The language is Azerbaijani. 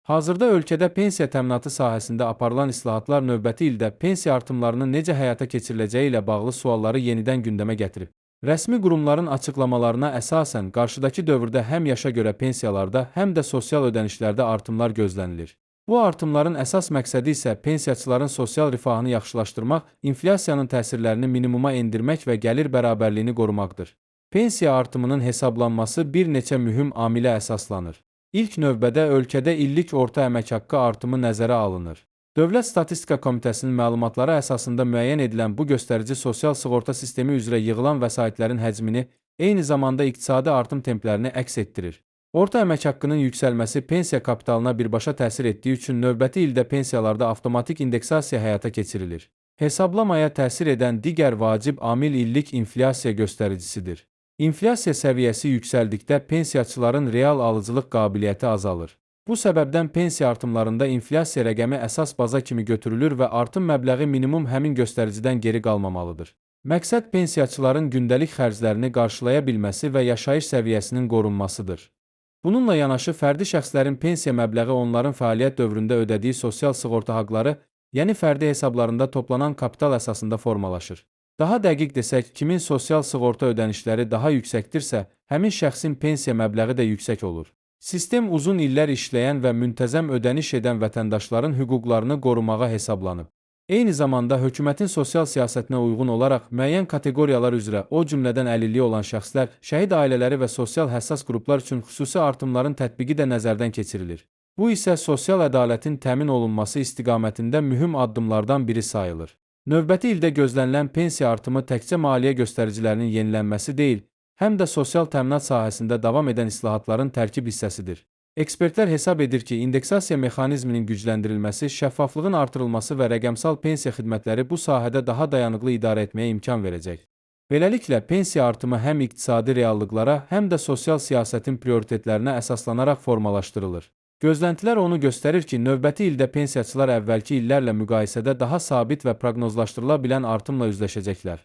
Hazırda ölkədə pensiya təminatı sahəsində aparılan islahatlar növbəti ildə pensiya artımlarının necə həyata keçiriləcəyi ilə bağlı sualları yenidən gündəmə gətirib. Rəsmi qurumların açıqlamalarına əsasən qarşıdakı dövrdə həm yaşa görə pensiyalarda, həm də sosial ödənişlərdə artımlar gözlənilir. Bu artımların əsas məqsədi isə pensiyaçıların sosial rifahını yaxşılaşdırmaq, inflyasiyanın təsirlərini minimuma endirmək və gəlir bərabərliyini qorumaqdır. Pensiya artımının hesablanması bir neçə mühüm amilə əsaslanır. İlk növbədə ölkədə illik orta əmək haqqı artımı nəzərə alınır. Dövlət Statistika Komitəsinin məlumatları əsasında müəyyən edilən bu göstərici sosial sığorta sistemi üzrə yığılan vəsaitlərin həcmini, eyni zamanda iqtisadi artım templərini əks etdirir. Orta əmək haqqının yüksəlməsi pensiya kapitalına birbaşa təsir etdiyi üçün növbəti ildə pensiyalarda avtomatik indeksasiya həyata keçirilir. Hesablamaya təsir edən digər vacib amil illik inflyasiya göstəricisidir. İnflyasiya səviyyəsi yüksəldikdə pensiyaçıların real alıcılıq qabiliyyəti azalır. Bu səbəbdən pensiya artımlarında inflyasiya rəqəmi əsas baza kimi götürülür və artım məbləği minimum həmin göstəricidən geri qalmamalıdır. Məqsəd pensiyaçıların gündəlik xərclərini qarşılaya bilməsi və yaşayış səviyyəsinin qorunmasıdır. Bununla yanaşı fərdi şəxslərin pensiya məbləği onların fəaliyyət dövründə ödədiyi sosial sığorta haqları, yəni fərdi hesablarında toplanan kapital əsasında formalaşır. Daha dəqiq desək, kimin sosial sığorta ödənişləri daha yüksəkdirsə, həmin şəxsin pensiya məbləği də yüksək olur. Sistem uzun illər işləyən və müntəzəm ödəniş edən vətəndaşların hüquqlarını qorumağa hesablanıb. Eyni zamanda hökumətin sosial siyasətinə uyğun olaraq müəyyən kateqoriyalar üzrə, o cümlədən əlilliyi olan şəxslər, şəhid ailələri və sosial həssas qruplar üçün xüsusi artımların tətbiqi də nəzərdən keçirilir. Bu isə sosial ədalətin təmin olunması istiqamətində mühüm addımlardan biri sayılır. Növbəti ildə gözlənilən pensiya artımı təkcə maliyyə göstəricilərinin yenilənməsi deyil, həm də sosial təminat sahəsində davam edən islahatların tərkib hissəsidir. Ekspertlər hesab edir ki, indeksasiya mexanizminin gücləndirilməsi, şəffaflığın artırılması və rəqəmsal pensiya xidmətləri bu sahədə daha dayanıqlı idarə etməyə imkan verəcək. Beləliklə, pensiya artımı həm iqtisadi reallıqlara, həm də sosial siyasətin prioritetlərinə əsaslanaraq formalaşdırılır. Gözləntilər onu göstərir ki, növbəti ildə pensiyaçılar əvvəlki illərlə müqayisədə daha sabit və proqnozlaşdırıla bilən artımla üzləşəcəklər.